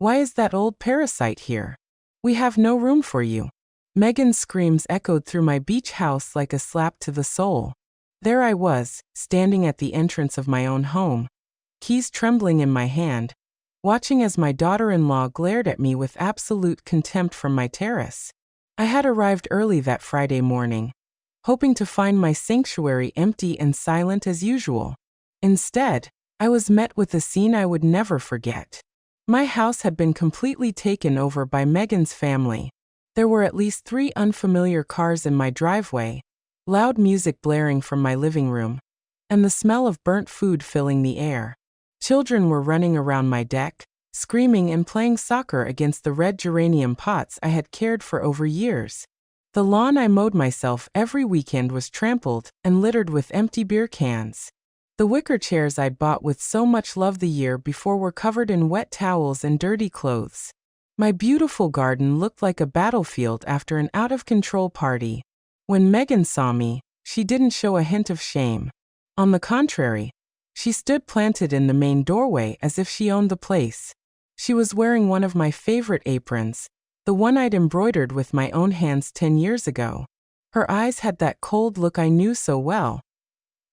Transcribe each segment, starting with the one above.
Why is that old parasite here? We have no room for you." Megan's screams echoed through my beach house like a slap to the soul. There I was, standing at the entrance of my own home, keys trembling in my hand, watching as my daughter-in-law glared at me with absolute contempt from my terrace. I had arrived early that Friday morning, hoping to find my sanctuary empty and silent as usual. Instead, I was met with a scene I would never forget. My house had been completely taken over by Megan's family. There were at least 3 unfamiliar cars in my driveway, loud music blaring from my living room, and the smell of burnt food filling the air. Children were running around my deck, screaming and playing soccer against the red geranium pots I had cared for over years. The lawn I mowed myself every weekend was trampled and littered with empty beer cans. The wicker chairs I'd bought with so much love the year before were covered in wet towels and dirty clothes. My beautiful garden looked like a battlefield after an out-of-control party. When Megan saw me, she didn't show a hint of shame. On the contrary, she stood planted in the main doorway as if she owned the place. She was wearing one of my favorite aprons, the one I'd embroidered with my own hands 10 years ago. Her eyes had that cold look I knew so well,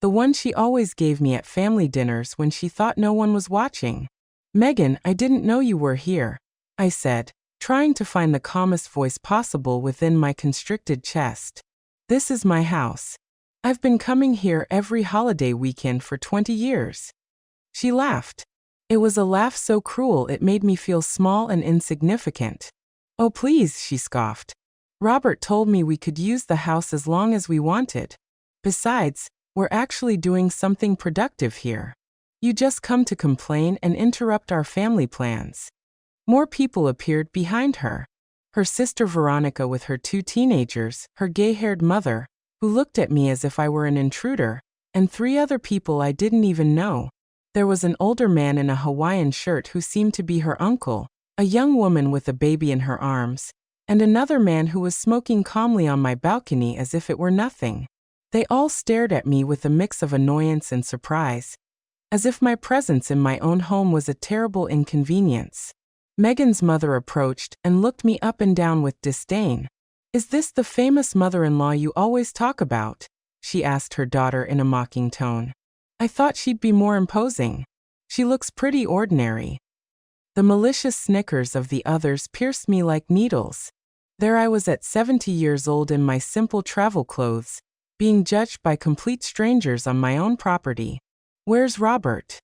the one she always gave me at family dinners when she thought no one was watching. "Megan, I didn't know you were here," I said, trying to find the calmest voice possible within my constricted chest. "This is my house. I've been coming here every holiday weekend for 20 years. She laughed. It was a laugh so cruel it made me feel small and insignificant. "Oh please," she scoffed. "Robert told me we could use the house as long as we wanted. Besides, we're actually doing something productive here. You just come to complain and interrupt our family plans." More people appeared behind her. Her sister Veronica with her 2 teenagers, her gay-haired mother, who looked at me as if I were an intruder, and 3 other people I didn't even know. There was an older man in a Hawaiian shirt who seemed to be her uncle, a young woman with a baby in her arms, and another man who was smoking calmly on my balcony as if it were nothing. They all stared at me with a mix of annoyance and surprise, as if my presence in my own home was a terrible inconvenience. Megan's mother approached and looked me up and down with disdain. "Is this the famous mother-in-law you always talk about?" she asked her daughter in a mocking tone. "I thought she'd be more imposing. She looks pretty ordinary." The malicious snickers of the others pierced me like needles. There I was at 70 years old in my simple travel clothes, being judged by complete strangers on my own property. "Where's Robert?"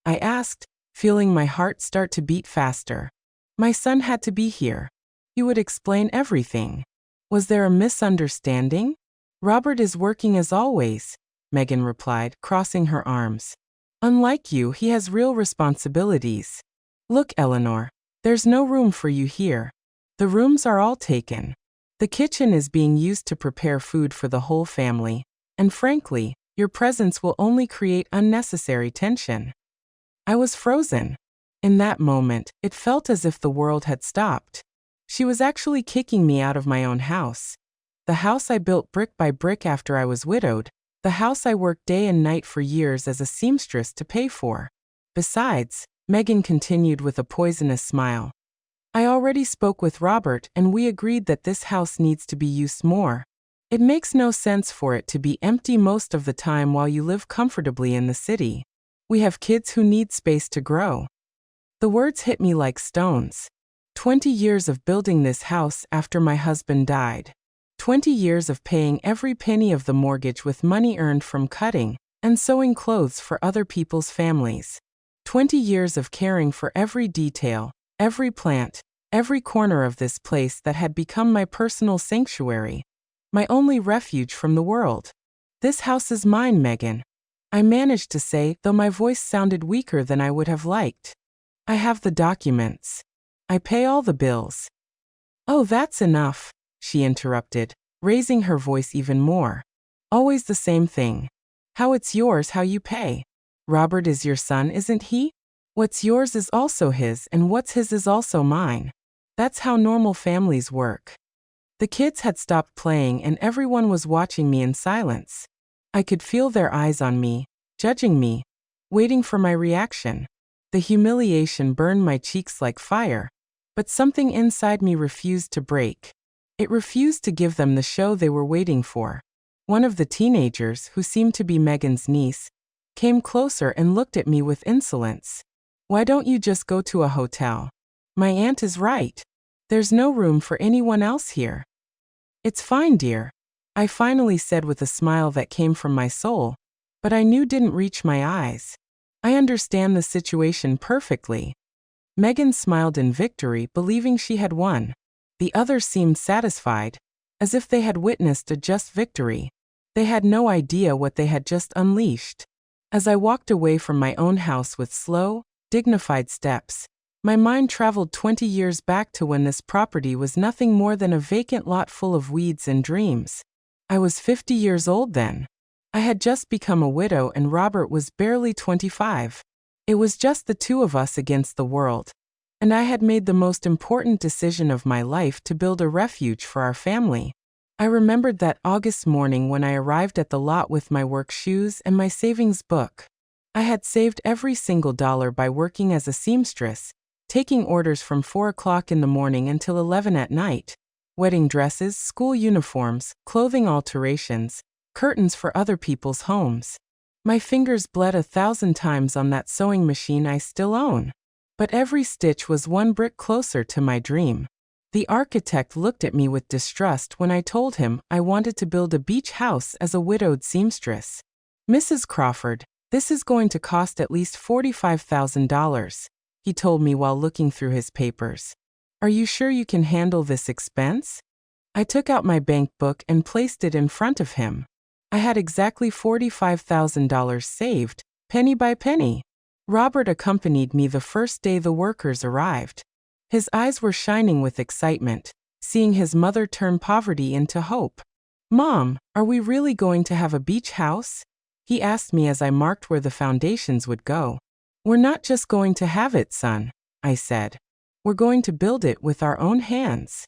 I asked, feeling my heart start to beat faster. My son had to be here. He would explain everything. Was there a misunderstanding? "Robert is working as always," Megan replied, crossing her arms. "Unlike you, he has real responsibilities. Look, Eleanor, there's no room for you here. The rooms are all taken. The kitchen is being used to prepare food for the whole family, and frankly, your presence will only create unnecessary tension." I was frozen. In that moment, it felt as if the world had stopped. She was actually kicking me out of my own house. The house I built brick by brick after I was widowed, the house I worked day and night for years as a seamstress to pay for. Besides, Megan continued with a poisonous smile, "I already spoke with Robert and we agreed that this house needs to be used more. It makes no sense for it to be empty most of the time while you live comfortably in the city. We have kids who need space to grow." The words hit me like stones. 20 years of building this house after my husband died. 20 years of paying every penny of the mortgage with money earned from cutting and sewing clothes for other people's families. 20 years of caring for every detail, every plant, every corner of this place that had become my personal sanctuary, my only refuge from the world. "This house is mine, Megan," I managed to say, though my voice sounded weaker than I would have liked. "I have the documents. I pay all the bills." "Oh, that's enough," she interrupted, raising her voice even more. "Always the same thing. How it's yours, how you pay. Robert is your son, isn't he? What's yours is also his, and what's his is also mine. That's how normal families work." The kids had stopped playing and everyone was watching me in silence. I could feel their eyes on me, judging me, waiting for my reaction. The humiliation burned my cheeks like fire, But something inside me refused to break. It refused to give them the show they were waiting for. One of the teenagers, who seemed to be Megan's niece, came closer and looked at me with insolence. "Why don't you just go to a hotel? My aunt is right. There's no room for anyone else here." "It's fine, dear," I finally said with a smile that came from my soul, but I knew didn't reach my eyes. "I understand the situation perfectly." Megan smiled in victory, believing she had won. The others seemed satisfied, as if they had witnessed a just victory. They had no idea what they had just unleashed. As I walked away from my own house with slow, dignified steps, my mind traveled 20 years back to when this property was nothing more than a vacant lot full of weeds and dreams. I was 50 years old then. I had just become a widow and Robert was barely 25. It was just the two of us against the world. And I had made the most important decision of my life to build a refuge for our family. I remembered that August morning when I arrived at the lot with my work shoes and my savings book. I had saved every single dollar by working as a seamstress, taking orders from 4 o'clock in the morning until 11 at night. Wedding dresses, school uniforms, clothing alterations, curtains for other people's homes. My fingers bled 1,000 times on that sewing machine I still own. But every stitch was one brick closer to my dream. The architect looked at me with distrust when I told him I wanted to build a beach house as a widowed seamstress. "Mrs. Crawford, this is going to cost at least $45,000, he told me while looking through his papers. "Are you sure you can handle this expense?" I took out my bank book and placed it in front of him. I had exactly $45,000 saved, penny by penny. Robert accompanied me the first day the workers arrived. His eyes were shining with excitement, seeing his mother turn poverty into hope. "Mom, are we really going to have a beach house?" he asked me as I marked where the foundations would go. "We're not just going to have it, son," I said. "We're going to build it with our own hands."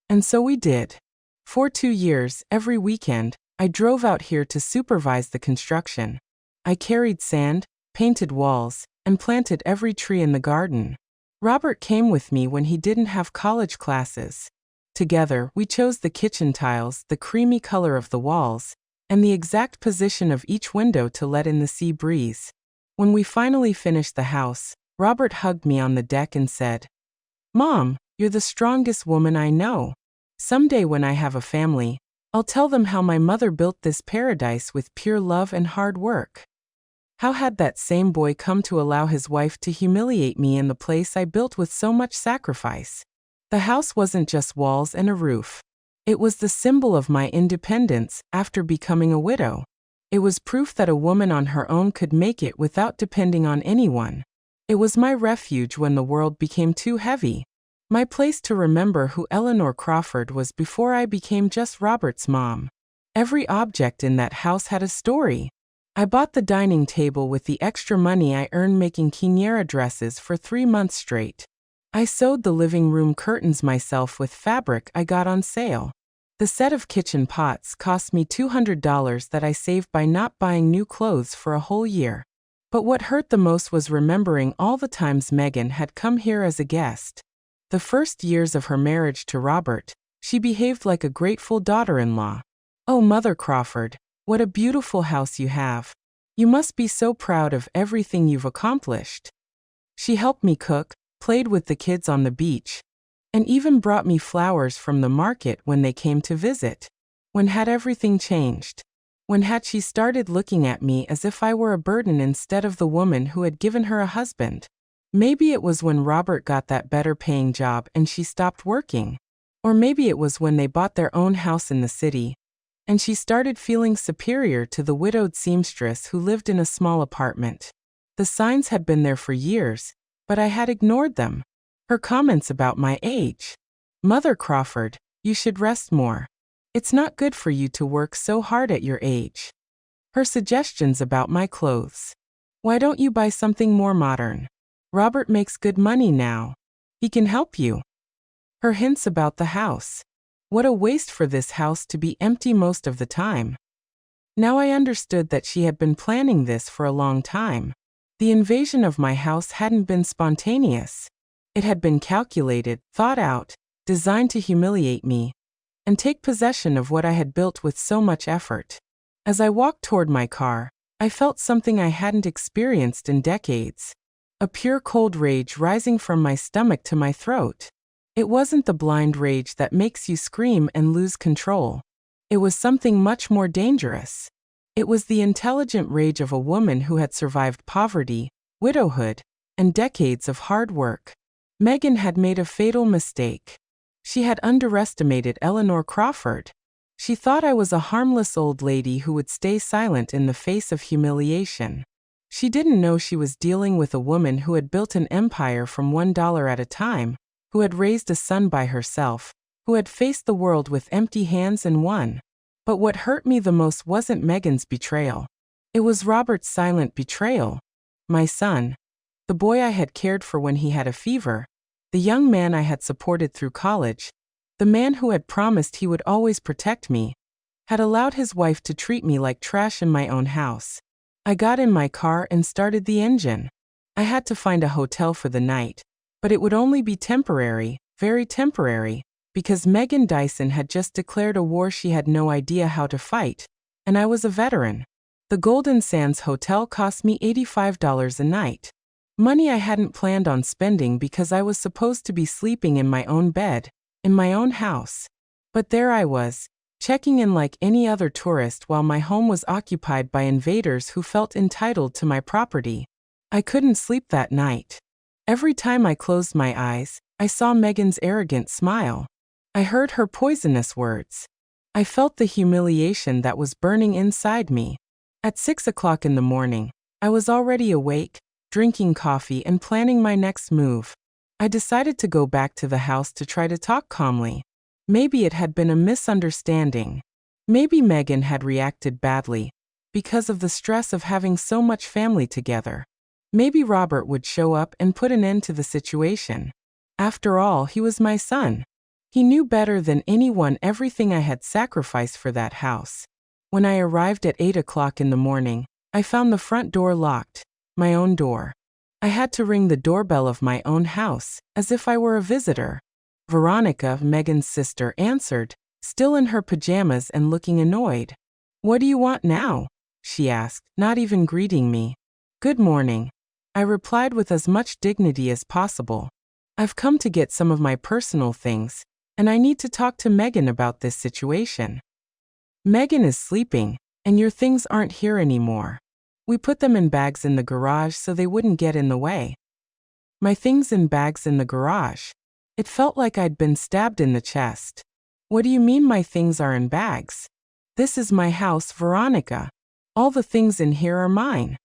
And so we did. For 2 years, every weekend, I drove out here to supervise the construction. I carried sand, painted walls, and planted every tree in the garden. Robert came with me when he didn't have college classes. Together, we chose the kitchen tiles, the creamy color of the walls, and the exact position of each window to let in the sea breeze. When we finally finished the house, Robert hugged me on the deck and said, "Mom, you're the strongest woman I know. Someday when I have a family, I'll tell them how my mother built this paradise with pure love and hard work." How had that same boy come to allow his wife to humiliate me in the place I built with so much sacrifice? The house wasn't just walls and a roof. It was the symbol of my independence after becoming a widow. It was proof that a woman on her own could make it without depending on anyone. It was my refuge when the world became too heavy. My place to remember who Eleanor Crawford was before I became just Robert's mom. Every object in that house had a story. I bought the dining table with the extra money I earned making quinceañera dresses for 3 months straight. I sewed the living room curtains myself with fabric I got on sale. The set of kitchen pots cost me $200 that I saved by not buying new clothes for a whole year. But what hurt the most was remembering all the times Megan had come here as a guest. The first years of her marriage to Robert, she behaved like a grateful daughter-in-law. "Oh, Mother Crawford, what a beautiful house you have. You must be so proud of everything you've accomplished." She helped me cook, played with the kids on the beach, and even brought me flowers from the market when they came to visit. When had everything changed? When had she started looking at me as if I were a burden instead of the woman who had given her a husband? Maybe it was when Robert got that better-paying job and she stopped working. Or maybe it was when they bought their own house in the city, and she started feeling superior to the widowed seamstress who lived in a small apartment. The signs had been there for years, but I had ignored them. Her comments about my age. "Mother Crawford, you should rest more. It's not good for you to work so hard at your age." Her suggestions about my clothes. "Why don't you buy something more modern? Robert makes good money now. He can help you." Her hints about the house. What a waste for this house to be empty most of the time. Now I understood that she had been planning this for a long time. The invasion of my house hadn't been spontaneous. It had been calculated, thought out, designed to humiliate me and take possession of what I had built with so much effort. As I walked toward my car, I felt something I hadn't experienced in decades. A pure cold rage rising from my stomach to my throat. It wasn't the blind rage that makes you scream and lose control. It was something much more dangerous. It was the intelligent rage of a woman who had survived poverty, widowhood, and decades of hard work. Megan had made a fatal mistake. She had underestimated Eleanor Crawford. She thought I was a harmless old lady who would stay silent in the face of humiliation. She didn't know she was dealing with a woman who had built an empire from $1 at a time, who had raised a son by herself, who had faced the world with empty hands and won. But what hurt me the most wasn't Megan's betrayal. It was Robert's silent betrayal. My son, the boy I had cared for when he had a fever, the young man I had supported through college, the man who had promised he would always protect me, had allowed his wife to treat me like trash in my own house. I got in my car and started the engine. I had to find a hotel for the night, but it would only be temporary, very temporary, because Megan Dyson had just declared a war she had no idea how to fight, and I was a veteran. The Golden Sands Hotel cost me $85 a night. Money I hadn't planned on spending because I was supposed to be sleeping in my own bed, in my own house. But there I was, checking in like any other tourist while my home was occupied by invaders who felt entitled to my property. I couldn't sleep that night. Every time I closed my eyes, I saw Megan's arrogant smile. I heard her poisonous words. I felt the humiliation that was burning inside me. At 6 o'clock in the morning, I was already awake, drinking coffee and planning my next move. I decided to go back to the house to try to talk calmly. Maybe it had been a misunderstanding. Maybe Megan had reacted badly because of the stress of having so much family together. Maybe Robert would show up and put an end to the situation. After all, he was my son. He knew better than anyone everything I had sacrificed for that house. When I arrived at 8 o'clock in the morning, I found the front door locked, my own door. I had to ring the doorbell of my own house, as if I were a visitor. Veronica, Megan's sister, answered, still in her pajamas and looking annoyed. "What do you want now?" she asked, not even greeting me. "Good morning," I replied with as much dignity as possible. "I've come to get some of my personal things, and I need to talk to Megan about this situation. Megan is sleeping, and your things aren't here anymore. We put them in bags in the garage so they wouldn't get in the way." My things in bags in the garage. It felt like I'd been stabbed in the chest. What do you mean my things are in bags? This is my house, Veronica. All the things in here are mine.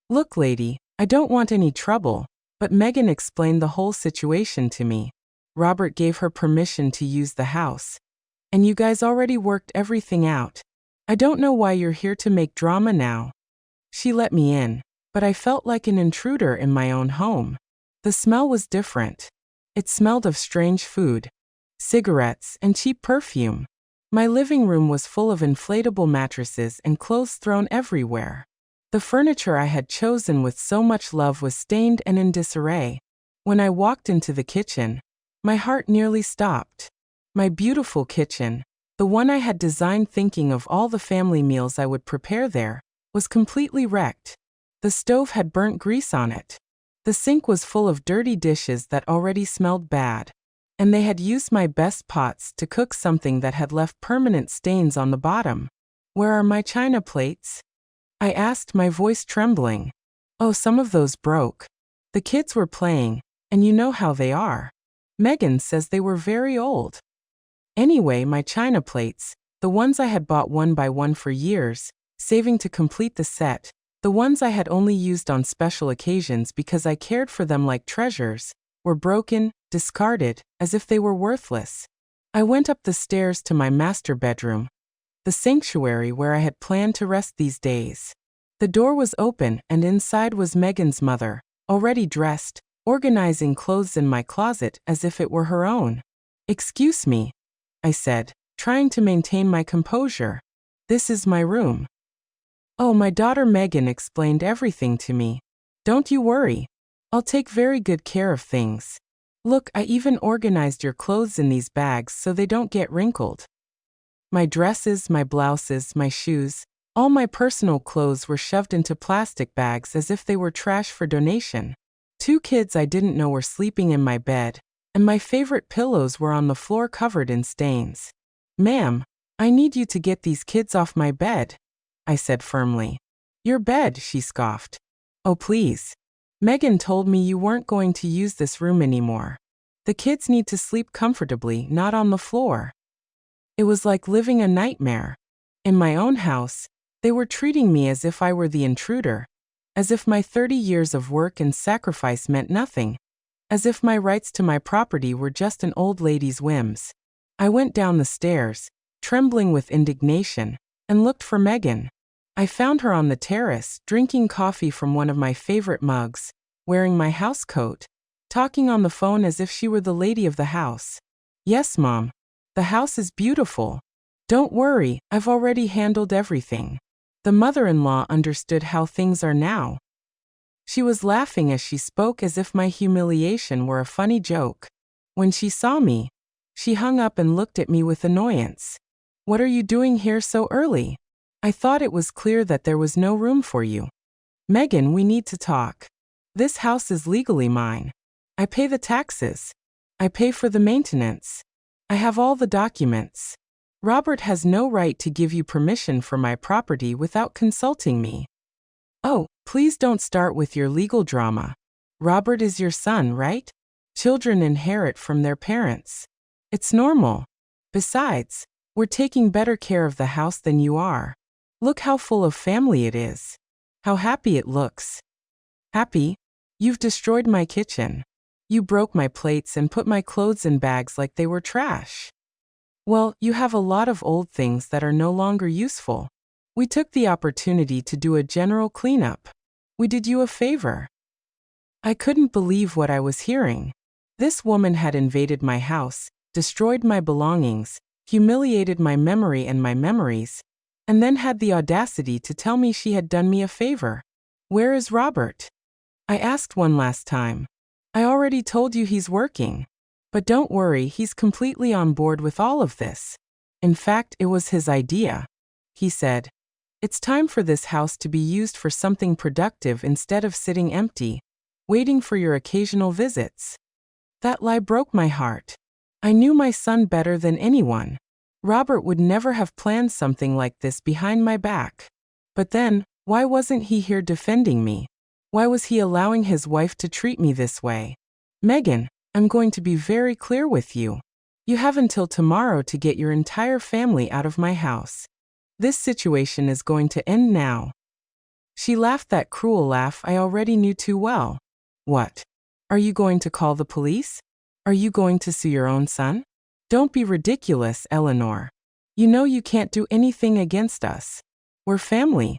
Look, lady, I don't want any trouble, but Megan explained the whole situation to me. Robert gave her permission to use the house. And you guys already worked everything out. I don't know why you're here to make drama now. She let me in, but I felt like an intruder in my own home. The smell was different. It smelled of strange food, cigarettes, and cheap perfume. My living room was full of inflatable mattresses and clothes thrown everywhere. The furniture I had chosen with so much love was stained and in disarray. When I walked into the kitchen, my heart nearly stopped. My beautiful kitchen, the one I had designed thinking of all the family meals I would prepare there, was completely wrecked. The stove had burnt grease on it. The sink was full of dirty dishes that already smelled bad. And they had used my best pots to cook something that had left permanent stains on the bottom. "Where are my china plates?" I asked, my voice trembling. "Oh, some of those broke. The kids were playing, and you know how they are. Megan says they were very old." Anyway, my china plates, the ones I had bought one by one for years, saving to complete the set, the ones I had only used on special occasions because I cared for them like treasures, were broken, discarded, as if they were worthless. I went up the stairs to my master bedroom, the sanctuary where I had planned to rest these days. The door was open, and inside was Megan's mother, already dressed, organizing clothes in my closet as if it were her own. "Excuse me," I said, trying to maintain my composure. "This is my room." "Oh, my daughter Megan explained everything to me. Don't you worry. I'll take very good care of things. Look, I even organized your clothes in these bags so they don't get wrinkled. My dresses, my blouses, my shoes, all my personal clothes were shoved into plastic bags as if they were trash for donation. 2 kids I didn't know were sleeping in my bed, and my favorite pillows were on the floor covered in stains. Ma'am, I need you to get these kids off my bed, I said firmly. Your bed, she scoffed. Oh, please. Megan told me you weren't going to use this room anymore. The kids need to sleep comfortably, not on the floor. It was like living a nightmare. In my own house, they were treating me as if I were the intruder, as if my 30 years of work and sacrifice meant nothing, as if my rights to my property were just an old lady's whims. I went down the stairs, trembling with indignation, and looked for Megan. I found her on the terrace, drinking coffee from one of my favorite mugs, wearing my house coat, talking on the phone as if she were the lady of the house. Yes, Mom. The house is beautiful. Don't worry, I've already handled everything. The mother-in-law understood how things are now. She was laughing as she spoke as if my humiliation were a funny joke. When she saw me, she hung up and looked at me with annoyance. What are you doing here so early? I thought it was clear that there was no room for you. Megan, we need to talk. This house is legally mine. I pay the taxes. I pay for the maintenance. I have all the documents. Robert has no right to give you permission for my property without consulting me. Oh, please don't start with your legal drama. Robert is your son, right? Children inherit from their parents. It's normal. Besides, we're taking better care of the house than you are. Look how full of family it is. How happy it looks. Happy? You've destroyed my kitchen. You broke my plates and put my clothes in bags like they were trash. Well, you have a lot of old things that are no longer useful. We took the opportunity to do a general cleanup. We did you a favor. I couldn't believe what I was hearing. This woman had invaded my house, destroyed my belongings, humiliated my memory and my memories, and then had the audacity to tell me she had done me a favor. Where is Robert? I asked one last time. I already told you he's working. But don't worry, he's completely on board with all of this. In fact, it was his idea. He said, "It's time for this house to be used for something productive instead of sitting empty, waiting for your occasional visits." That lie broke my heart. I knew my son better than anyone. Robert would never have planned something like this behind my back. But then, why wasn't he here defending me? Why was he allowing his wife to treat me this way? Megan, I'm going to be very clear with you. You have until tomorrow to get your entire family out of my house. This situation is going to end now. She laughed that cruel laugh I already knew too well. What? Are you going to call the police? Are you going to sue your own son? Don't be ridiculous, Eleanor. You know you can't do anything against us. We're family.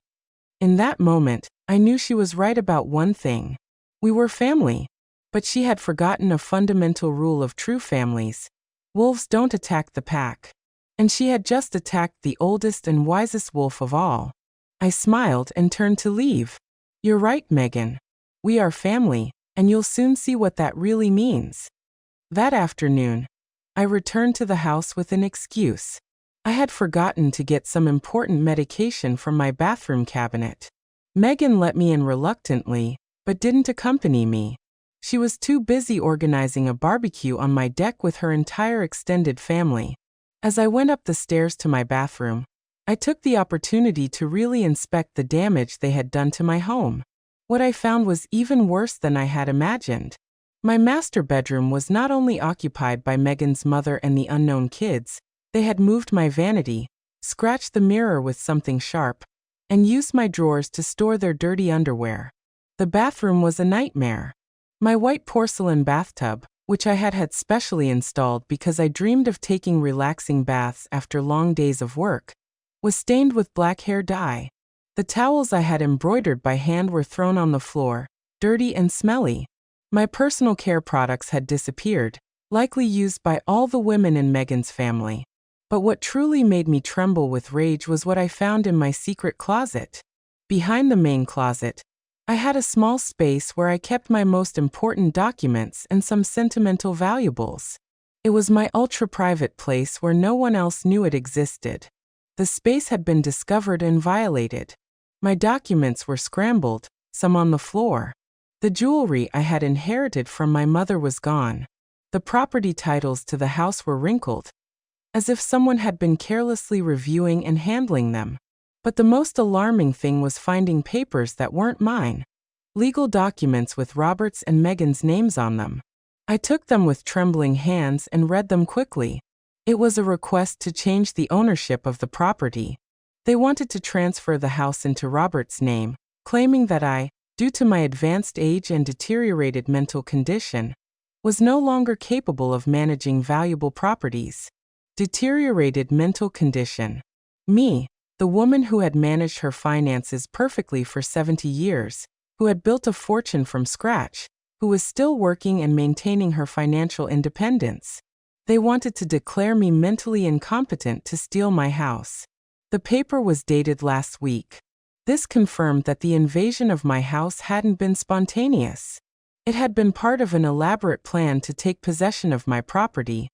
In that moment, I knew she was right about one thing. We were family. But she had forgotten a fundamental rule of true families. Wolves don't attack the pack. And she had just attacked the oldest and wisest wolf of all. I smiled and turned to leave. You're right, Megan. We are family, and you'll soon see what that really means. That afternoon, I returned to the house with an excuse. I had forgotten to get some important medication from my bathroom cabinet. Megan let me in reluctantly, but didn't accompany me. She was too busy organizing a barbecue on my deck with her entire extended family. As I went up the stairs to my bathroom, I took the opportunity to really inspect the damage they had done to my home. What I found was even worse than I had imagined. My master bedroom was not only occupied by Megan's mother and the unknown kids, they had moved my vanity, scratched the mirror with something sharp, and used my drawers to store their dirty underwear. The bathroom was a nightmare. My white porcelain bathtub, which I had had specially installed because I dreamed of taking relaxing baths after long days of work, was stained with black hair dye. The towels I had embroidered by hand were thrown on the floor, dirty and smelly. My personal care products had disappeared, likely used by all the women in Megan's family. But what truly made me tremble with rage was what I found in my secret closet. Behind the main closet, I had a small space where I kept my most important documents and some sentimental valuables. It was my ultra-private place where no one else knew it existed. The space had been discovered and violated. My documents were scrambled, some on the floor. The jewelry I had inherited from my mother was gone. The property titles to the house were wrinkled, as if someone had been carelessly reviewing and handling them. But the most alarming thing was finding papers that weren't mine. Legal documents with Robert's and Megan's names on them. I took them with trembling hands and read them quickly. It was a request to change the ownership of the property. They wanted to transfer the house into Robert's name, claiming that I, due to my advanced age and deteriorated mental condition, was no longer capable of managing valuable properties. Deteriorated mental condition. Me, the woman who had managed her finances perfectly for 70 years, who had built a fortune from scratch, who was still working and maintaining her financial independence. They wanted to declare me mentally incompetent to steal my house. The paper was dated last week. This confirmed that the invasion of my house hadn't been spontaneous. It had been part of an elaborate plan to take possession of my property,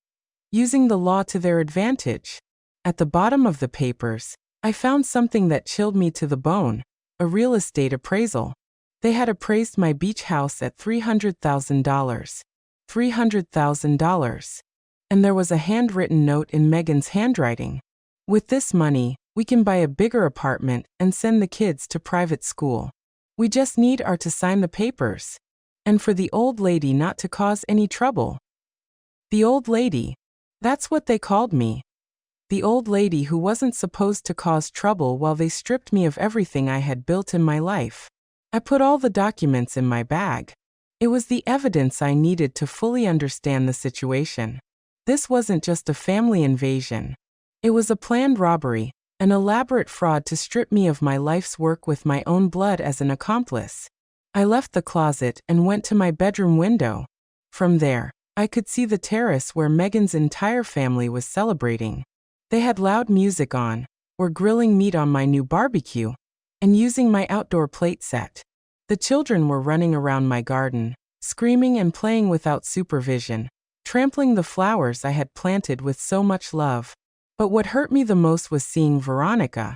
using the law to their advantage. At the bottom of the papers, I found something that chilled me to the bone: a real estate appraisal. They had appraised my beach house at $300,000. $300,000. And there was a handwritten note in Megan's handwriting. With this money, we can buy a bigger apartment and send the kids to private school. We just need her to sign the papers. And for the old lady not to cause any trouble. The old lady. That's what they called me. The old lady who wasn't supposed to cause trouble while they stripped me of everything I had built in my life. I put all the documents in my bag. It was the evidence I needed to fully understand the situation. This wasn't just a family invasion. It was a planned robbery, an elaborate fraud to strip me of my life's work with my own blood as an accomplice. I left the closet and went to my bedroom window. From there, I could see the terrace where Megan's entire family was celebrating. They had loud music on, were grilling meat on my new barbecue, and using my outdoor plate set. The children were running around my garden, screaming and playing without supervision, trampling the flowers I had planted with so much love. But what hurt me the most was seeing Veronica,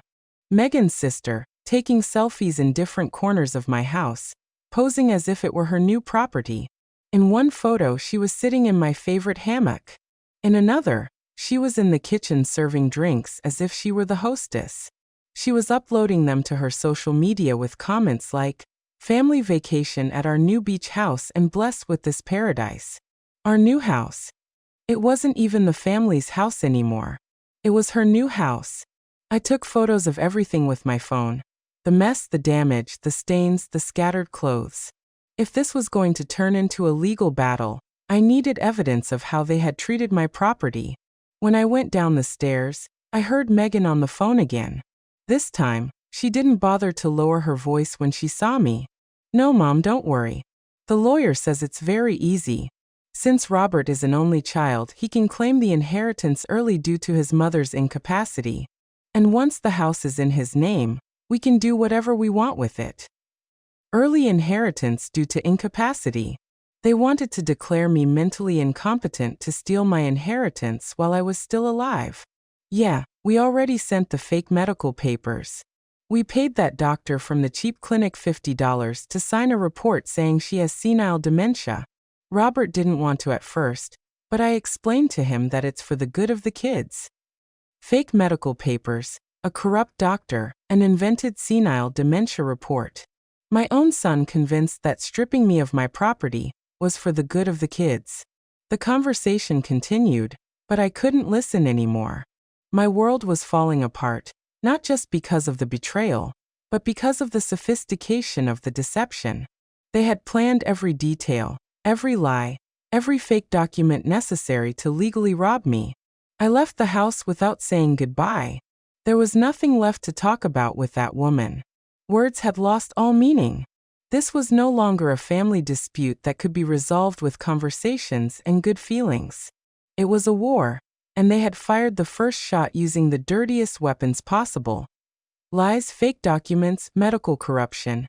Megan's sister, taking selfies in different corners of my house, posing as if it were her new property. In one photo, she was sitting in my favorite hammock. In another, she was in the kitchen serving drinks as if she were the hostess. She was uploading them to her social media with comments like, "Family vacation at our new beach house and blessed with this paradise." Our new house. It wasn't even the family's house anymore. It was her new house. I took photos of everything with my phone. The mess, the damage, the stains, the scattered clothes. If this was going to turn into a legal battle, I needed evidence of how they had treated my property. When I went down the stairs, I heard Megan on the phone again. This time, she didn't bother to lower her voice when she saw me. "No, Mom, don't worry. The lawyer says it's very easy. Since Robert is an only child, he can claim the inheritance early due to his mother's incapacity. And once the house is in his name, we can do whatever we want with it." Early inheritance due to incapacity. They wanted to declare me mentally incompetent to steal my inheritance while I was still alive. Yeah, we already sent the fake medical papers. We paid that doctor from the cheap clinic $50 to sign a report saying she has senile dementia. Robert didn't want to at first, but I explained to him that it's for the good of the kids. Fake medical papers, a corrupt doctor, an invented senile dementia report. My own son convinced that stripping me of my property was for the good of the kids. The conversation continued, but I couldn't listen anymore. My world was falling apart, not just because of the betrayal, but because of the sophistication of the deception. They had planned every detail, every lie, every fake document necessary to legally rob me. I left the house without saying goodbye. There was nothing left to talk about with that woman. Words had lost all meaning. This was no longer a family dispute that could be resolved with conversations and good feelings. It was a war, and they had fired the first shot using the dirtiest weapons possible. Lies, fake documents, medical corruption,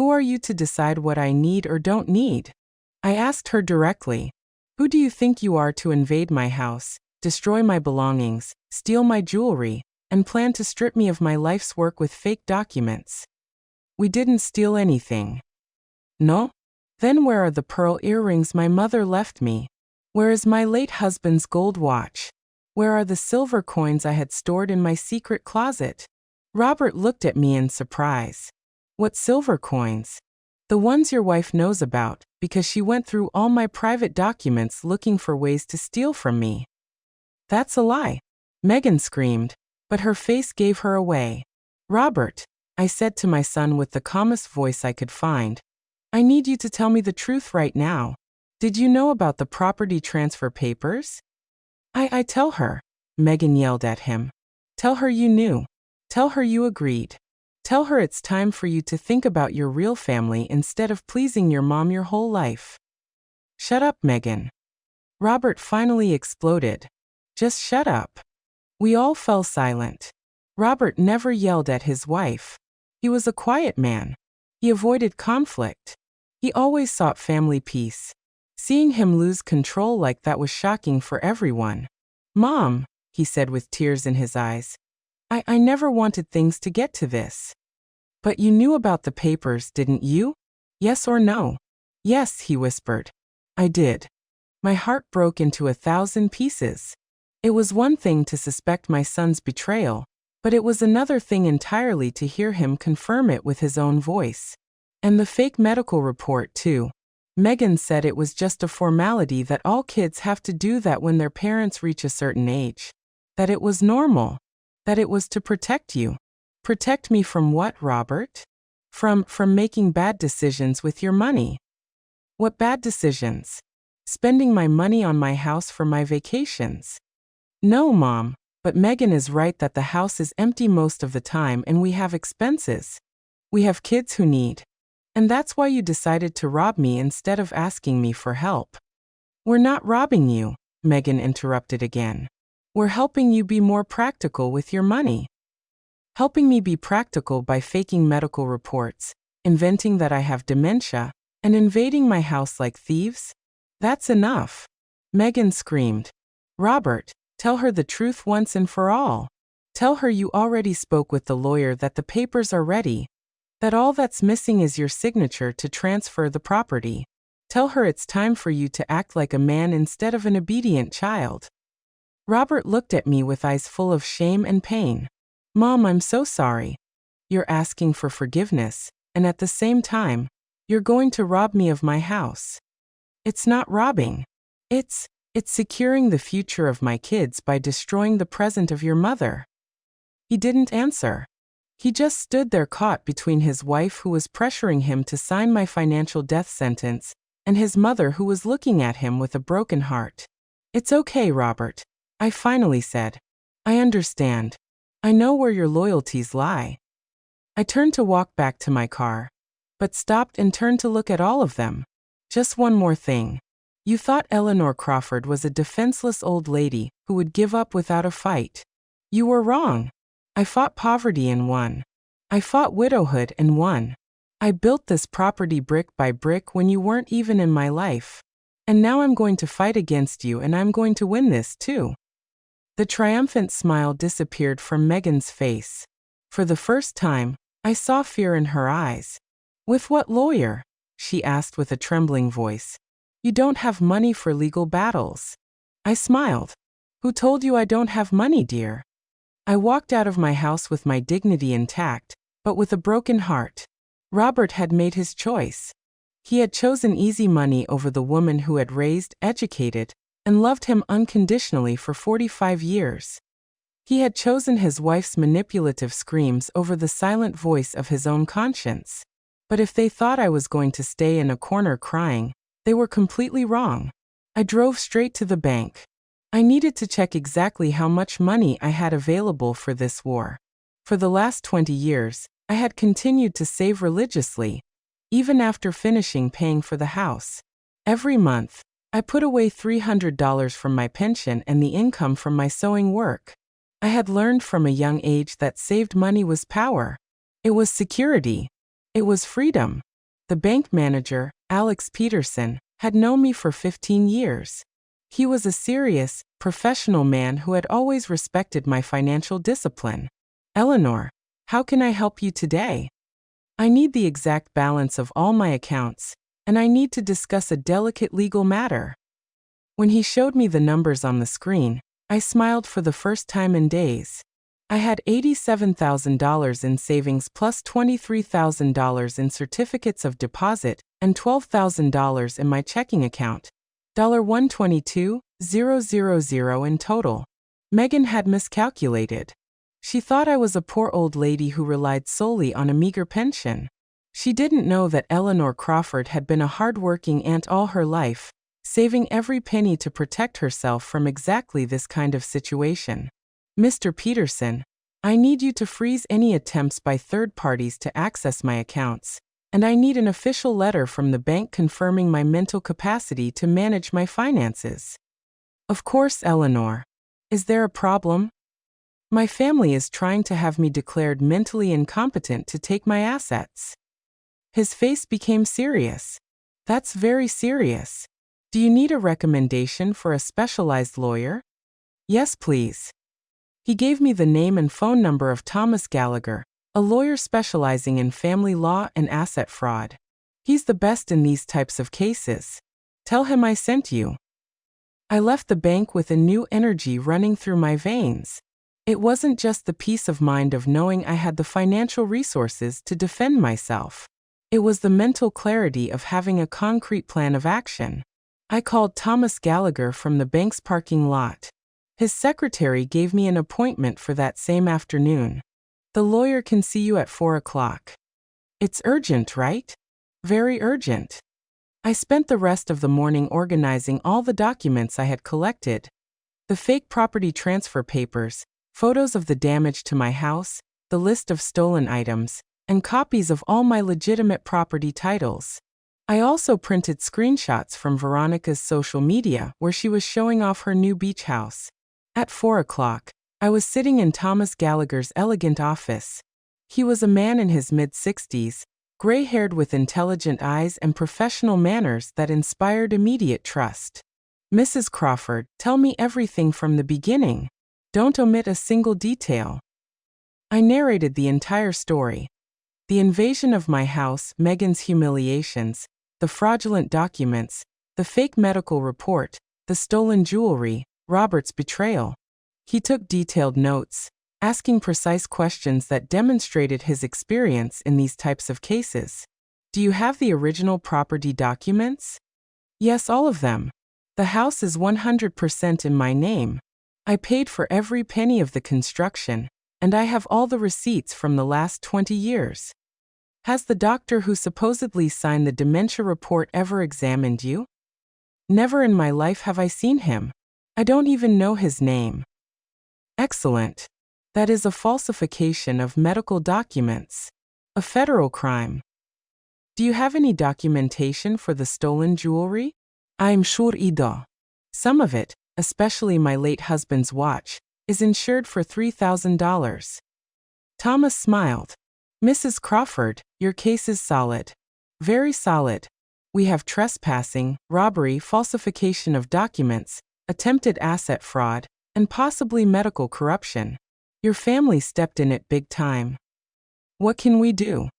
Who are you to decide what I need or don't need? I asked her directly. Who do you think you are to invade my house, destroy my belongings, steal my jewelry, and plan to strip me of my life's work with fake documents? We didn't steal anything. No? Then where are the pearl earrings my mother left me? Where is my late husband's gold watch? Where are the silver coins I had stored in my secret closet? Robert looked at me in surprise. What silver coins? The ones your wife knows about, because she went through all my private documents looking for ways to steal from me. That's a lie, Megan screamed, but her face gave her away. Robert, I said to my son with the calmest voice I could find, I need you to tell me the truth right now. Did you know about the property transfer papers? I tell her, Megan yelled at him. Tell her you knew. Tell her you agreed. Tell her it's time for you to think about your real family instead of pleasing your mom your whole life. Shut up, Megan. Robert finally exploded. Just shut up. We all fell silent. Robert never yelled at his wife. He was a quiet man. He avoided conflict. He always sought family peace. Seeing him lose control like that was shocking for everyone. Mom, he said with tears in his eyes, I never wanted things to get to this. But you knew about the papers, didn't you? Yes or no? Yes, he whispered. I did. My heart broke into 1,000 pieces. It was one thing to suspect my son's betrayal, but it was another thing entirely to hear him confirm it with his own voice. And the fake medical report, too. Megan said it was just a formality that all kids have to do that when their parents reach a certain age. That it was normal. That it was to protect you. Protect me from what, Robert? From making bad decisions with your money. What bad decisions? Spending my money on my house for my vacations. No, Mom, but Megan is right that the house is empty most of the time and we have expenses. We have kids who need. And that's why you decided to rob me instead of asking me for help. We're not robbing you, Megan interrupted again. We're helping you be more practical with your money. Helping me be practical by faking medical reports, inventing that I have dementia, and invading my house like thieves? That's enough. Megan screamed. Robert, tell her the truth once and for all. Tell her you already spoke with the lawyer that the papers are ready, that all that's missing is your signature to transfer the property. Tell her it's time for you to act like a man instead of an obedient child. Robert looked at me with eyes full of shame and pain. Mom, I'm so sorry. You're asking for forgiveness, and at the same time, you're going to rob me of my house. It's not robbing. It's securing the future of my kids by destroying the present of your mother. He didn't answer. He just stood there caught between his wife who was pressuring him to sign my financial death sentence, and his mother who was looking at him with a broken heart. It's okay, Robert, I finally said. I understand. I know where your loyalties lie. I turned to walk back to my car, but stopped and turned to look at all of them. Just one more thing. You thought Eleanor Crawford was a defenseless old lady who would give up without a fight. You were wrong. I fought poverty and won. I fought widowhood and won. I built this property brick by brick when you weren't even in my life. And now I'm going to fight against you and I'm going to win this too. The triumphant smile disappeared from Megan's face. For the first time, I saw fear in her eyes. With what lawyer? She asked with a trembling voice. You don't have money for legal battles. I smiled. Who told you I don't have money, dear? I walked out of my house with my dignity intact, but with a broken heart. Robert had made his choice. He had chosen easy money over the woman who had raised, educated, and loved him unconditionally for 45 years. He had chosen his wife's manipulative screams over the silent voice of his own conscience. But if they thought I was going to stay in a corner crying, they were completely wrong. I drove straight to the bank. I needed to check exactly how much money I had available for this war. For the last 20 years, I had continued to save religiously, even after finishing paying for the house. Every month, I put away $300 from my pension and the income from my sewing work. I had learned from a young age that saved money was power. It was security. It was freedom. The bank manager, Alex Peterson, had known me for 15 years. He was a serious, professional man who had always respected my financial discipline. Eleanor, how can I help you today? I need the exact balance of all my accounts, and I need to discuss a delicate legal matter. When he showed me the numbers on the screen, I smiled for the first time in days. I had $87,000 in savings plus $23,000 in certificates of deposit and $12,000 in my checking account. $122,000 in total. Megan had miscalculated. She thought I was a poor old lady who relied solely on a meager pension. She didn't know that Eleanor Crawford had been a hard-working aunt all her life, saving every penny to protect herself from exactly this kind of situation. Mr. Peterson, I need you to freeze any attempts by third parties to access my accounts, and I need an official letter from the bank confirming my mental capacity to manage my finances. Of course, Eleanor. Is there a problem? My family is trying to have me declared mentally incompetent to take my assets. His face became serious. That's very serious. Do you need a recommendation for a specialized lawyer? Yes, please. He gave me the name and phone number of Thomas Gallagher, a lawyer specializing in family law and asset fraud. He's the best in these types of cases. Tell him I sent you. I left the bank with a new energy running through my veins. It wasn't just the peace of mind of knowing I had the financial resources to defend myself. It was the mental clarity of having a concrete plan of action. I called Thomas Gallagher from the bank's parking lot. His secretary gave me an appointment for that same afternoon. The lawyer can see you at 4 o'clock. It's urgent, right? Very urgent. I spent the rest of the morning organizing all the documents I had collected. The fake property transfer papers, photos of the damage to my house, the list of stolen items, and copies of all my legitimate property titles. I also printed screenshots from Veronica's social media where she was showing off her new beach house. At 4 o'clock, I was sitting in Thomas Gallagher's elegant office. He was a man in his mid-60s, gray-haired with intelligent eyes and professional manners that inspired immediate trust. Mrs. Crawford, tell me everything from the beginning. Don't omit a single detail. I narrated the entire story. The invasion of my house, Megan's humiliations, the fraudulent documents, the fake medical report, the stolen jewelry, Robert's betrayal. He took detailed notes, asking precise questions that demonstrated his experience in these types of cases. Do you have the original property documents? Yes, all of them. The house is 100% in my name. I paid for every penny of the construction, and I have all the receipts from the last 20 years. Has the doctor who supposedly signed the dementia report ever examined you? Never in my life have I seen him. I don't even know his name. Excellent. That is a falsification of medical documents. A federal crime. Do you have any documentation for the stolen jewelry? I'm sure I do. Some of it, especially my late husband's watch, is insured for $3,000. Thomas smiled. Mrs. Crawford, your case is solid. Very solid. We have trespassing, robbery, falsification of documents, attempted asset fraud, and possibly medical corruption. Your family stepped in it big time. What can we do?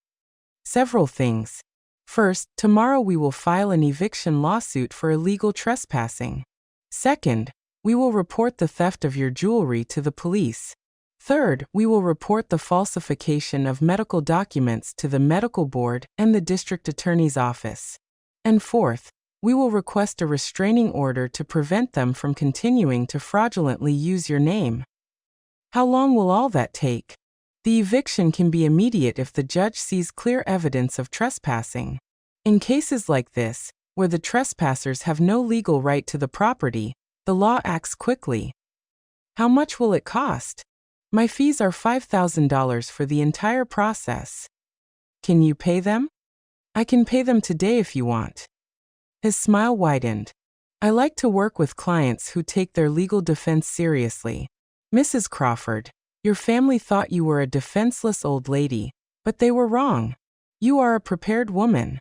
Several things. First, tomorrow we will file an eviction lawsuit for illegal trespassing. Second, we will report the theft of your jewelry to the police. Third, we will report the falsification of medical documents to the medical board and the district attorney's office. And fourth, we will request a restraining order to prevent them from continuing to fraudulently use your name. How long will all that take? The eviction can be immediate if the judge sees clear evidence of trespassing. In cases like this, where the trespassers have no legal right to the property, the law acts quickly. How much will it cost? My fees are $5,000 for the entire process. Can you pay them? I can pay them today if you want. His smile widened. I like to work with clients who take their legal defense seriously. Mrs. Crawford, your family thought you were a defenseless old lady, but they were wrong. You are a prepared woman.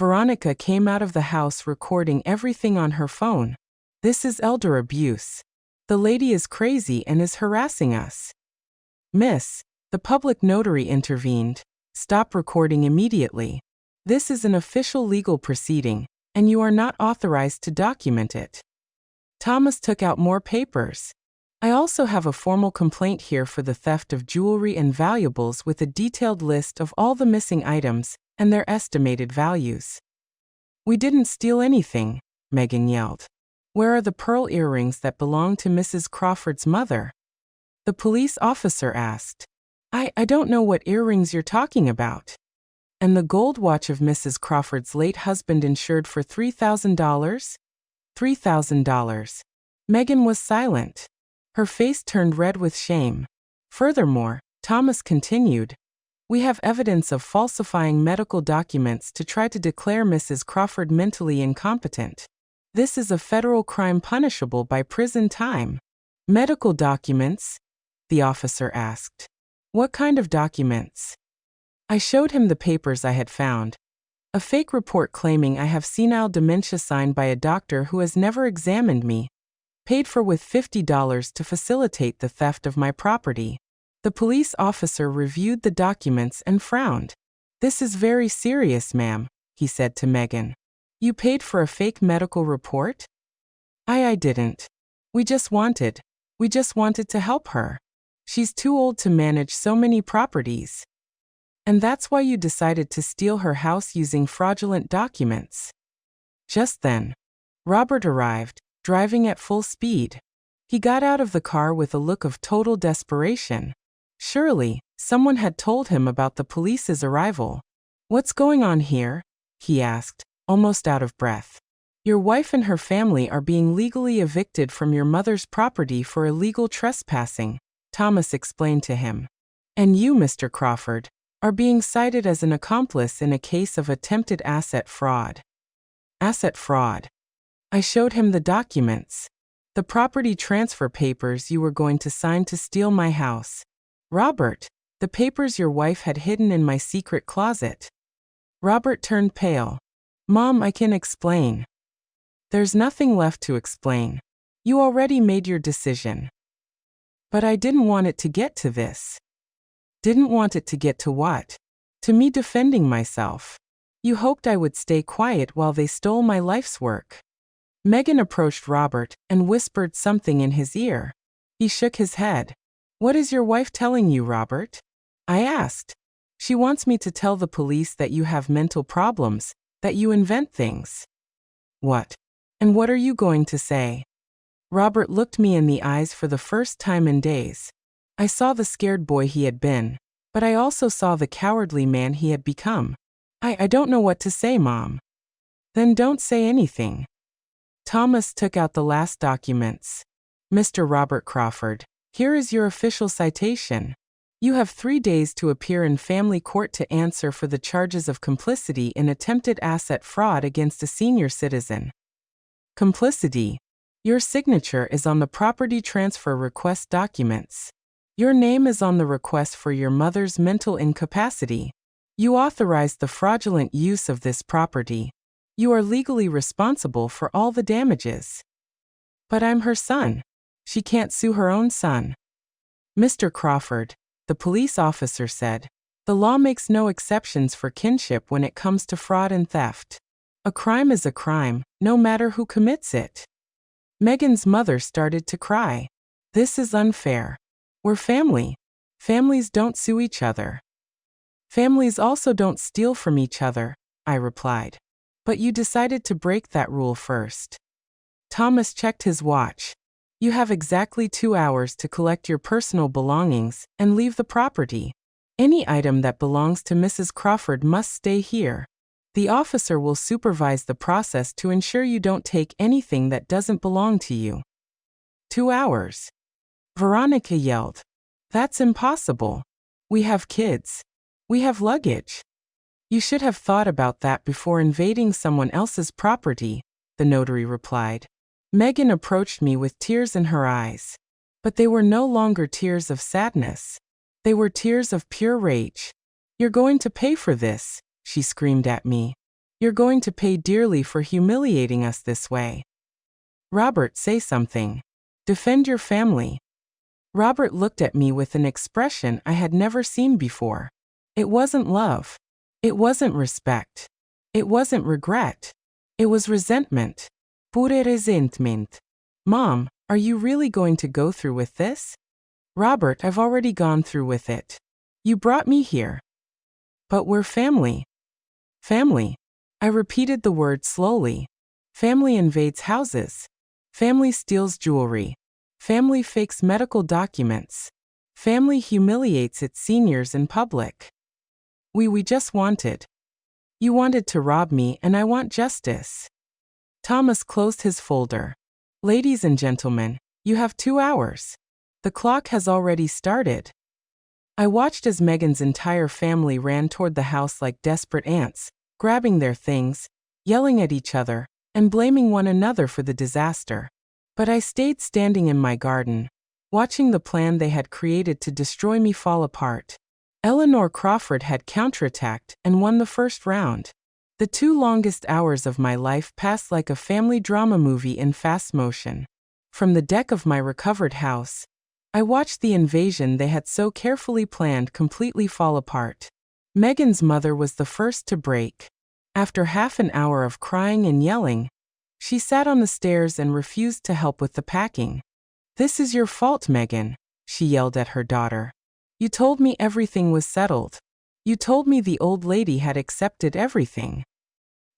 Veronica came out of the house recording everything on her phone. This is elder abuse. The lady is crazy and is harassing us. Miss, the public notary intervened. Stop recording immediately. This is an official legal proceeding, and you are not authorized to document it. Thomas took out more papers. I also have a formal complaint here for the theft of jewelry and valuables with a detailed list of all the missing items and their estimated values. We didn't steal anything, Megan yelled. Where are the pearl earrings that belonged to Mrs. Crawford's mother? The police officer asked. I don't know what earrings you're talking about. And the gold watch of Mrs. Crawford's late husband insured for $3,000? $3,000. Megan was silent. Her face turned red with shame. Furthermore, Thomas continued, we have evidence of falsifying medical documents to try to declare Mrs. Crawford mentally incompetent. This is a federal crime punishable by prison time. Medical documents? The officer asked. What kind of documents? I showed him the papers I had found. A fake report claiming I have senile dementia signed by a doctor who has never examined me, paid for with $50 to facilitate the theft of my property. The police officer reviewed the documents and frowned. This is very serious, ma'am, he said to Megan. You paid for a fake medical report? I didn't. We just wanted to help her. She's too old to manage so many properties. And that's why you decided to steal her house using fraudulent documents. Just then, Robert arrived, driving at full speed. He got out of the car with a look of total desperation. Surely, someone had told him about the police's arrival. What's going on here? He asked, almost out of breath. Your wife and her family are being legally evicted from your mother's property for illegal trespassing, Thomas explained to him. And you, Mr. Crawford, are being cited as an accomplice in a case of attempted asset fraud. Asset fraud. I showed him the documents. The property transfer papers you were going to sign to steal my house. Robert, the papers your wife had hidden in my secret closet. Robert turned pale. Mom, I can explain. There's nothing left to explain. You already made your decision. But I didn't want it to get to this. Didn't want it to get to what? To me defending myself. You hoped I would stay quiet while they stole my life's work. Megan approached Robert and whispered something in his ear. He shook his head. What is your wife telling you, Robert? I asked. She wants me to tell the police that you have mental problems, that you invent things. What? And what are you going to say? Robert looked me in the eyes for the first time in days. I saw the scared boy he had been, but I also saw the cowardly man he had become. I don't know what to say, Mom. Then don't say anything. Thomas took out the last documents. Mr. Robert Crawford, here is your official citation. You have 3 days to appear in family court to answer for the charges of complicity in attempted asset fraud against a senior citizen. Complicity. Your signature is on the property transfer request documents. Your name is on the request for your mother's mental incapacity. You authorized the fraudulent use of this property. You are legally responsible for all the damages. But I'm her son. She can't sue her own son. Mr. Crawford, the police officer said, the law makes no exceptions for kinship when it comes to fraud and theft. A crime is a crime, no matter who commits it. Megan's mother started to cry. This is unfair. We're family. Families don't sue each other. Families also don't steal from each other, I replied. But you decided to break that rule first. Thomas checked his watch. You have exactly 2 hours to collect your personal belongings and leave the property. Any item that belongs to Mrs. Crawford must stay here. The officer will supervise the process to ensure you don't take anything that doesn't belong to you. 2 hours. Veronica yelled. That's impossible. We have kids. We have luggage. You should have thought about that before invading someone else's property, the notary replied. Megan approached me with tears in her eyes. But they were no longer tears of sadness. They were tears of pure rage. You're going to pay for this, she screamed at me. You're going to pay dearly for humiliating us this way. Robert, say something. Defend your family. Robert looked at me with an expression I had never seen before. It wasn't love. It wasn't respect. It wasn't regret. It was resentment. Pure resentment. Mom, are you really going to go through with this? Robert, I've already gone through with it. You brought me here. But we're family. Family. I repeated the word slowly. Family invades houses. Family steals jewelry. Family fakes medical documents. Family humiliates its seniors in public. We just wanted. You wanted to rob me, and I want justice. Thomas closed his folder. Ladies and gentlemen, you have 2 hours. The clock has already started. I watched as Megan's entire family ran toward the house like desperate ants, grabbing their things, yelling at each other, and blaming one another for the disaster. But I stayed standing in my garden, watching the plan they had created to destroy me fall apart. Eleanor Crawford had counterattacked and won the first round. The 2 longest hours of my life passed like a family drama movie in fast motion. From the deck of my recovered house, I watched the invasion they had so carefully planned completely fall apart. Megan's mother was the first to break. After half an hour of crying and yelling, she sat on the stairs and refused to help with the packing. "This is your fault, Megan," she yelled at her daughter. "You told me everything was settled. You told me the old lady had accepted everything."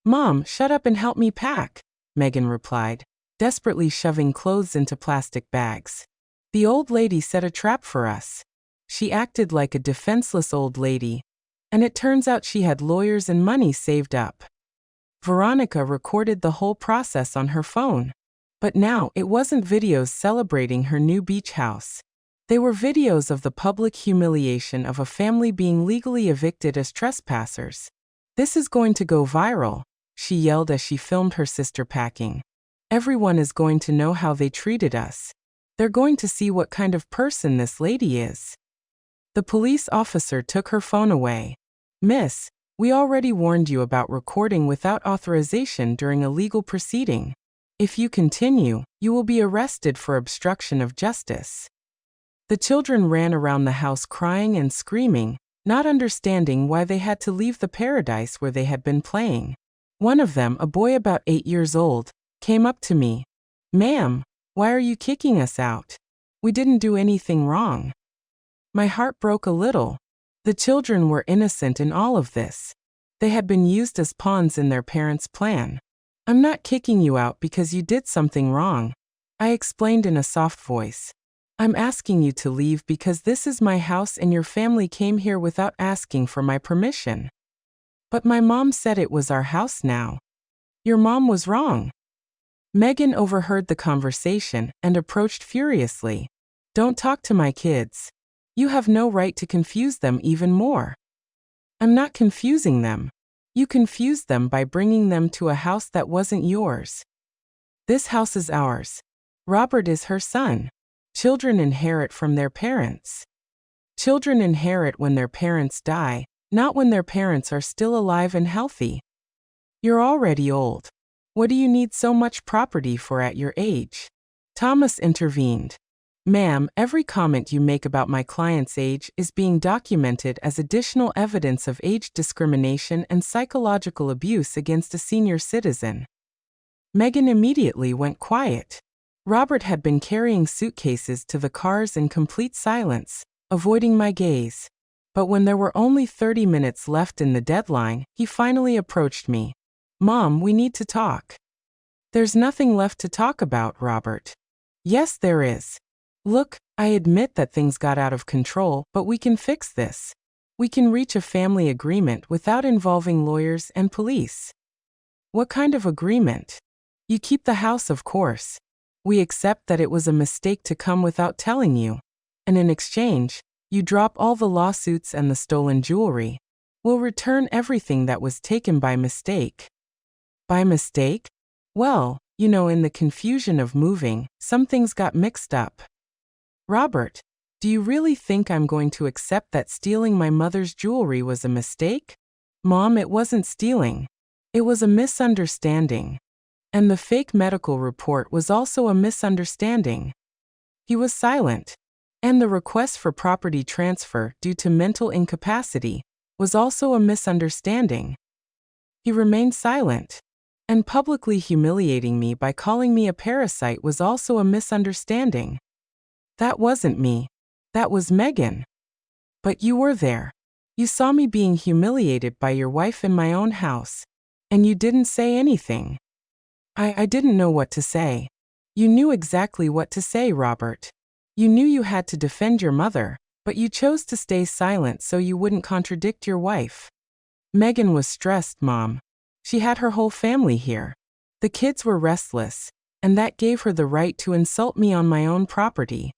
"Mom, shut up and help me pack," Megan replied, desperately shoving clothes into plastic bags. "The old lady set a trap for us. She acted like a defenseless old lady, and it turns out she had lawyers and money saved up." Veronica recorded the whole process on her phone. But now, it wasn't videos celebrating her new beach house. They were videos of the public humiliation of a family being legally evicted as trespassers. "This is going to go viral," she yelled as she filmed her sister packing. "Everyone is going to know how they treated us. They're going to see what kind of person this lady is." The police officer took her phone away. "Miss, we already warned you about recording without authorization during a legal proceeding. If you continue, you will be arrested for obstruction of justice." The children ran around the house crying and screaming, not understanding why they had to leave the paradise where they had been playing. One of them, a boy about 8 years old, came up to me. "Ma'am, why are you kicking us out? We didn't do anything wrong." My heart broke a little. The children were innocent in all of this. They had been used as pawns in their parents' plan. "I'm not kicking you out because you did something wrong," I explained in a soft voice. "I'm asking you to leave because this is my house and your family came here without asking for my permission." "But my mom said it was our house now." "Your mom was wrong." Megan overheard the conversation and approached furiously. "Don't talk to my kids. You have no right to confuse them even more." "I'm not confusing them. You confused them by bringing them to a house that wasn't yours. This house is ours. Robert is her son. Children inherit from their parents. Children inherit when their parents die, not when their parents are still alive and healthy. You're already old. What do you need so much property for at your age?" Thomas intervened. "Ma'am, every comment you make about my client's age is being documented as additional evidence of age discrimination and psychological abuse against a senior citizen." Megan immediately went quiet. Robert had been carrying suitcases to the cars in complete silence, avoiding my gaze. But when there were only 30 minutes left in the deadline, he finally approached me. "Mom, we need to talk." "There's nothing left to talk about, Robert." "Yes, there is. Look, I admit that things got out of control, but we can fix this. We can reach a family agreement without involving lawyers and police." "What kind of agreement?" "You keep the house, of course. We accept that it was a mistake to come without telling you. And in exchange, you drop all the lawsuits and the stolen jewelry. We'll return everything that was taken by mistake." "By mistake?" "Well, you know, in the confusion of moving, some things got mixed up." "Robert, do you really think I'm going to accept that stealing my mother's jewelry was a mistake?" "Mom, it wasn't stealing. It was a misunderstanding. And the fake medical report was also a misunderstanding. He was silent. And the request for property transfer due to mental incapacity was also a misunderstanding. He remained silent. And publicly humiliating me by calling me a parasite was also a misunderstanding. That wasn't me. That was Megan. But you were there. You saw me being humiliated by your wife in my own house. And you didn't say anything. I didn't know what to say. You knew exactly what to say, Robert. You knew you had to defend your mother, but you chose to stay silent so you wouldn't contradict your wife. Megan was stressed, Mom. She had her whole family here. The kids were restless, and that gave her the right to insult me on my own property.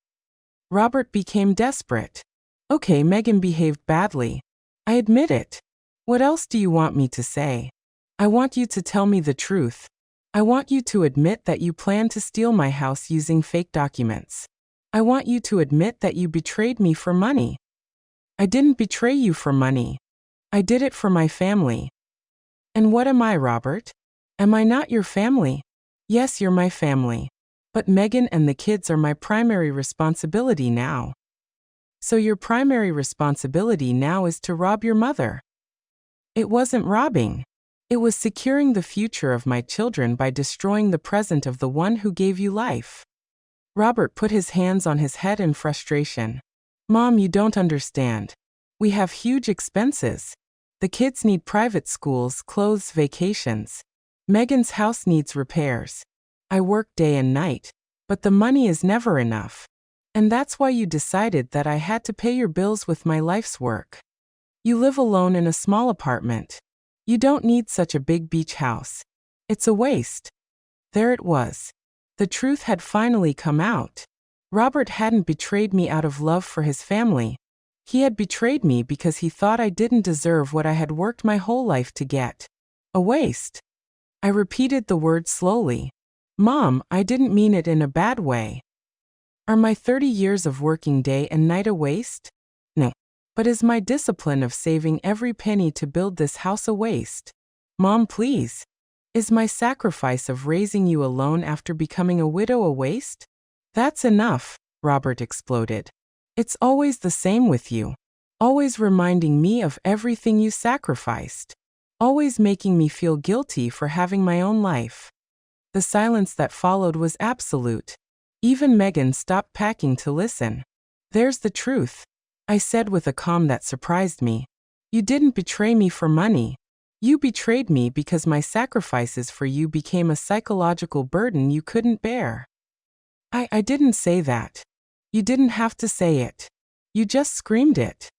Robert became desperate. Okay, Megan behaved badly. I admit it. What else do you want me to say? I want you to tell me the truth. I want you to admit that you planned to steal my house using fake documents. I want you to admit that you betrayed me for money. I didn't betray you for money. I did it for my family. And what am I, Robert? Am I not your family? Yes, you're my family. But Megan and the kids are my primary responsibility now. So your primary responsibility now is to rob your mother. It wasn't robbing. It was securing the future of my children by destroying the present of the one who gave you life. Robert put his hands on his head in frustration. Mom, you don't understand. We have huge expenses. The kids need private schools, clothes, vacations. Megan's house needs repairs. I work day and night, but the money is never enough. And that's why you decided that I had to pay your bills with my life's work. You live alone in a small apartment. You don't need such a big beach house. It's a waste. There it was. The truth had finally come out. Robert hadn't betrayed me out of love for his family. He had betrayed me because he thought I didn't deserve what I had worked my whole life to get. A waste. I repeated the word slowly. Mom, I didn't mean it in a bad way. Are my 30 years of working day and night a waste? No. But is my discipline of saving every penny to build this house a waste? Mom, please. Is my sacrifice of raising you alone after becoming a widow a waste? That's enough, Robert exploded. It's always the same with you. Always reminding me of everything you sacrificed. Always making me feel guilty for having my own life. The silence that followed was absolute. Even Megan stopped packing to listen. There's the truth, I said with a calm that surprised me. You didn't betray me for money. You betrayed me because my sacrifices for you became a psychological burden you couldn't bear. I didn't say that. You didn't have to say it. You just screamed it.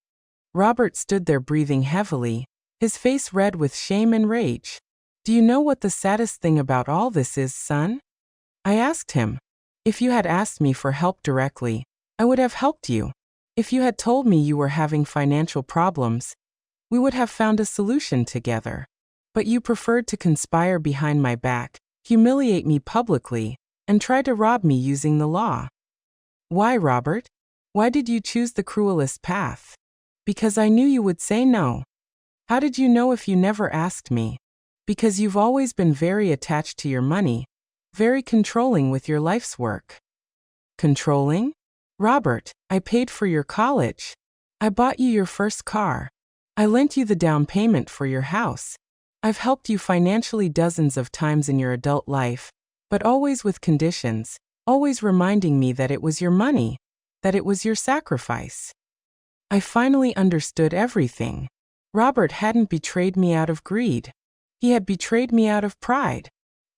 Robert stood there breathing heavily, his face red with shame and rage. Do you know what the saddest thing about all this is, son? I asked him. If you had asked me for help directly, I would have helped you. If you had told me you were having financial problems, we would have found a solution together. But you preferred to conspire behind my back, humiliate me publicly, and try to rob me using the law. Why, Robert? Why did you choose the cruelest path? Because I knew you would say no. How did you know if you never asked me? Because you've always been very attached to your money, very controlling with your life's work. Controlling? Robert, I paid for your college. I bought you your first car. I lent you the down payment for your house. I've helped you financially dozens of times in your adult life, but always with conditions, always reminding me that it was your money, that it was your sacrifice. I finally understood everything. Robert hadn't betrayed me out of greed. He had betrayed me out of pride.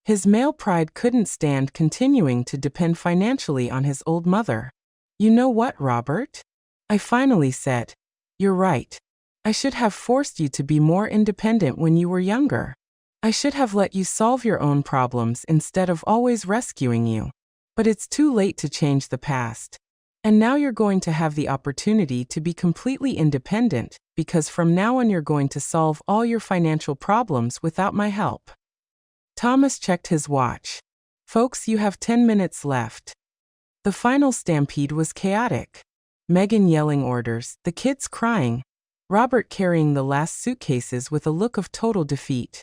His male pride couldn't stand continuing to depend financially on his old mother. You know what, Robert? I finally said, you're right. I should have forced you to be more independent when you were younger. I should have let you solve your own problems instead of always rescuing you. But it's too late to change the past. And now you're going to have the opportunity to be completely independent, because from now on you're going to solve all your financial problems without my help. Thomas checked his watch. Folks, you have 10 minutes left. The final stampede was chaotic. Megan yelling orders, the kids crying, Robert carrying the last suitcases with a look of total defeat.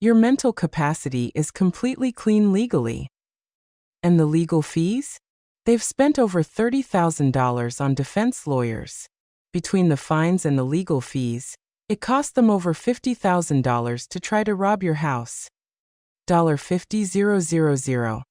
Your mental capacity is completely clean legally. And the legal fees? They've spent over $30,000 on defense lawyers. Between the fines and the legal fees, it cost them over $50,000 to try to rob your house. $50,000.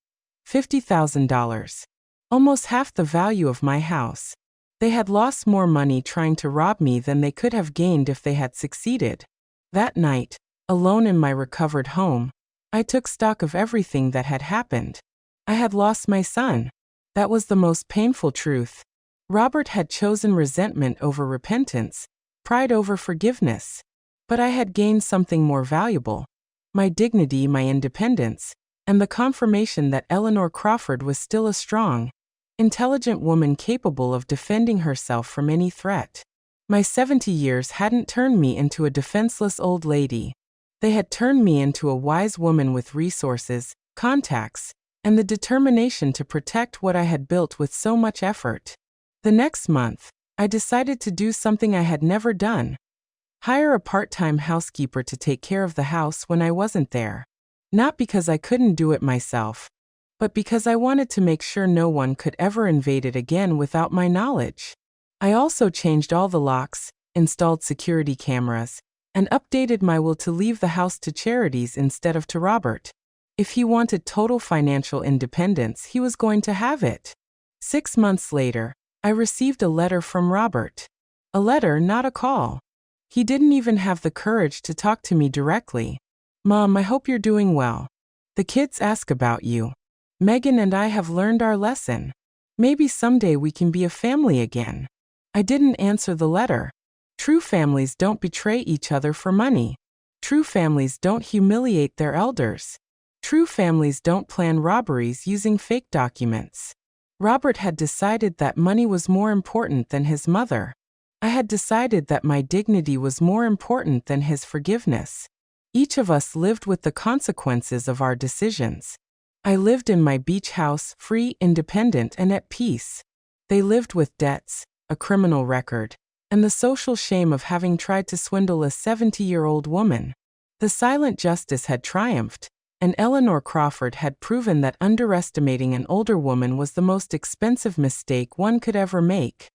$50,000. Almost half the value of my house. They had lost more money trying to rob me than they could have gained if they had succeeded. That night, alone in my recovered home, I took stock of everything that had happened. I had lost my son. That was the most painful truth. Robert had chosen resentment over repentance, pride over forgiveness. But I had gained something more valuable: my dignity, my independence, and the confirmation that Eleanor Crawford was still a strong, intelligent woman capable of defending herself from any threat. My 70 years hadn't turned me into a defenseless old lady. They had turned me into a wise woman with resources, contacts, and the determination to protect what I had built with so much effort. The next month, I decided to do something I had never done: hire a part-time housekeeper to take care of the house when I wasn't there. Not because I couldn't do it myself, but because I wanted to make sure no one could ever invade it again without my knowledge. I also changed all the locks, installed security cameras, and updated my will to leave the house to charities instead of to Robert. If he wanted total financial independence, he was going to have it. 6 months later, I received a letter from Robert. A letter, not a call. He didn't even have the courage to talk to me directly. "Mom, I hope you're doing well. The kids ask about you. Megan and I have learned our lesson. Maybe someday we can be a family again." I didn't answer the letter. True families don't betray each other for money. True families don't humiliate their elders. True families don't plan robberies using fake documents. Robert had decided that money was more important than his mother. I had decided that my dignity was more important than his forgiveness. Each of us lived with the consequences of our decisions. I lived in my beach house, free, independent, and at peace. They lived with debts, a criminal record, and the social shame of having tried to swindle a 70-year-old woman. The silent justice had triumphed, and Eleanor Crawford had proven that underestimating an older woman was the most expensive mistake one could ever make.